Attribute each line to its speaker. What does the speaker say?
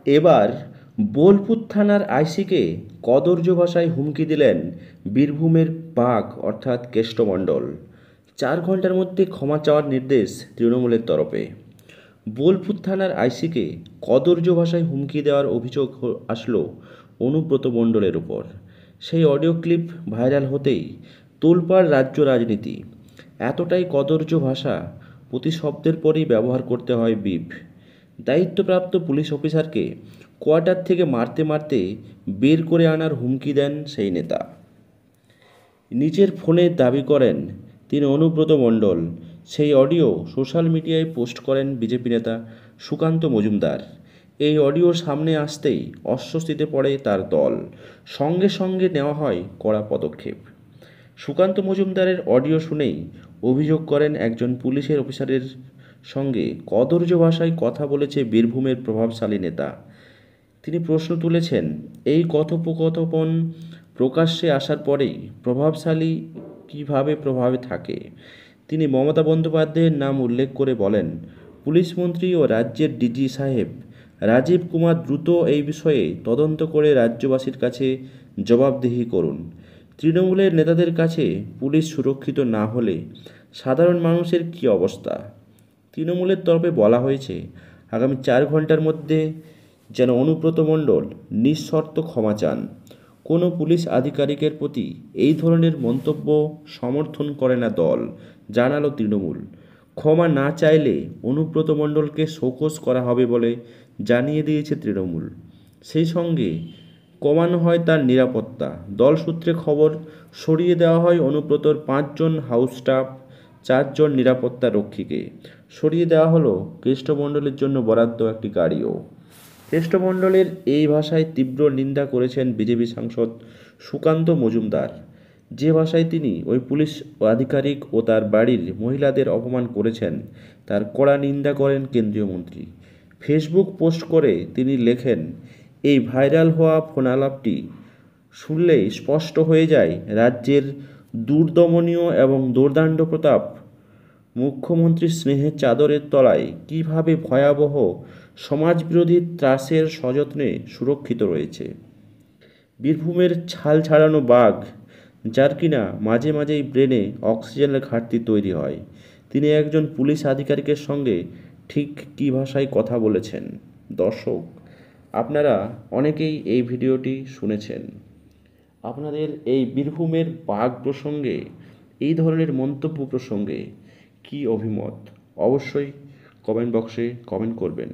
Speaker 1: এবার বোলপুর থানার আইসিকে কদর্য ভাষায় হুমকি দিলেন বীরভূমের বাঘ অর্থাৎ কেষ্টমণ্ডল। 4 ঘন্টার মধ্যে ক্ষমা চাওয়ার নির্দেশ তৃণমূলের তরফে। বোলপুর থানার আইসিকে কদর্য ভাষায় হুমকি দেওয়ার অভিযোগ আসলো অনুব্রত মণ্ডলের উপর। সেই অডিও ক্লিপ ভাইরাল হতেই তোলপাড় রাজ্য রাজনীতি। এতটাই কদর্য ভাষা প্রতি শব্দের পরেই ব্যবহার করতে হয় বিপ। দায়িত্বপ্রাপ্ত পুলিশ অফিসারকে কোয়ার্টার থেকে মারতে মারতে বের করে আনার হুমকি দেন সেই নেতা। নিজের ফোনে দাবি করেন তিনি অনুব্রত মণ্ডল। সেই অডিও সোশ্যাল মিডিয়ায় পোস্ট করেন বিজেপি নেতা সুকান্ত মজুমদার। এই অডিও সামনে আসতেই অস্বস্তিতে পড়ে তার দল। সঙ্গে সঙ্গে নেওয়া হয় কড়া পদক্ষেপ। সুকান্ত মজুমদারের অডিও শুনেই অভিযোগ করেন একজন পুলিশের অফিসারের সঙ্গে কদর্য ভাষায় কথা বলেছে বীরভূমের প্রভাবশালী নেতা। তিনি প্রশ্ন তুলেছেন, এই কথোপকথন প্রকাশ্যে আসার পরেই প্রভাবশালী কিভাবে প্রভাবে থাকে। তিনি মমতা বন্দ্যোপাধ্যায়ের নাম উল্লেখ করে বলেন, পুলিশ মন্ত্রী ও রাজ্যের ডিজি সাহেব রাজীব কুমার দ্রুত এই বিষয়ে তদন্ত করে রাজ্যবাসীর কাছে জবাবদিহি করুন। তৃণমূলের নেতাদের কাছে পুলিশ সুরক্ষিত না হলে সাধারণ মানুষের কী অবস্থা। তৃণমূলের তরফে বলা হয়েছে আগামী 4 ঘন্টার মধ্যে যেন অনুব্রত মণ্ডল নিঃশর্ত ক্ষমা চান। কোনো পুলিশ আধিকারিকের প্রতি এই ধরনের মন্তব্য সমর্থন করে না দল, জানালো তৃণমূল। ক্ষমা না চাইলে অনুব্রত মণ্ডলকে শোকজ করা হবে বলে জানিয়ে দিয়েছে তৃণমূল। সেই সঙ্গে কমানো হয় তার নিরাপত্তা। দল সূত্রে খবর, সরিয়ে দেওয়া হয় অনুব্রতর 5 জন হাউস স্টাফ, 4 জন নিরাপত্তা রক্ষীকে। সরিয়ে দেওয়া হলো কেষ্টমণ্ডলের জন্য বরাদ্দ একটি গাড়িও। কেষ্টমণ্ডলের এই ভাষায় তীব্র নিন্দা করেছেন বিজেপি সাংসদ সুকান্ত মজুমদার। যে ভাষায় তিনি ওই পুলিশ আধিকারিক ও তার বাড়ির মহিলাদের অপমান করেছেন তার কড়া নিন্দা করেন কেন্দ্রীয় মন্ত্রী। ফেসবুক পোস্ট করে তিনি লেখেন, এই ভাইরাল হওয়া ফোনালাপটি শুনলেই স্পষ্ট হয়ে যায় রাজ্যের দুর্দমনীয় এবং দুর্দান্ত প্রতাপ মুখ্যমন্ত্রীর স্নেহের চাদরের তলায় কীভাবে ভয়াবহ সমাজবিরোধী ত্রাসের সযত্নে সুরক্ষিত রয়েছে। বীরভূমের ছাল ছাড়ানো বাঘ, যার কিনা মাঝে মাঝেই ব্রেনে অক্সিজেনের ঘাটতি তৈরি হয়, তিনি একজন পুলিশ আধিকারিকের সঙ্গে ঠিক কী ভাষায় কথা বলেছেন। দর্শক, আপনারা অনেকেই এই ভিডিওটি শুনেছেন। আপনাদের এই বীরভূমের বাঘ প্রসঙ্গে, এই ধরনের মন্তব্য প্রসঙ্গে কী অভিমত, অবশ্যই কমেন্ট বক্সে কমেন্ট করবেন।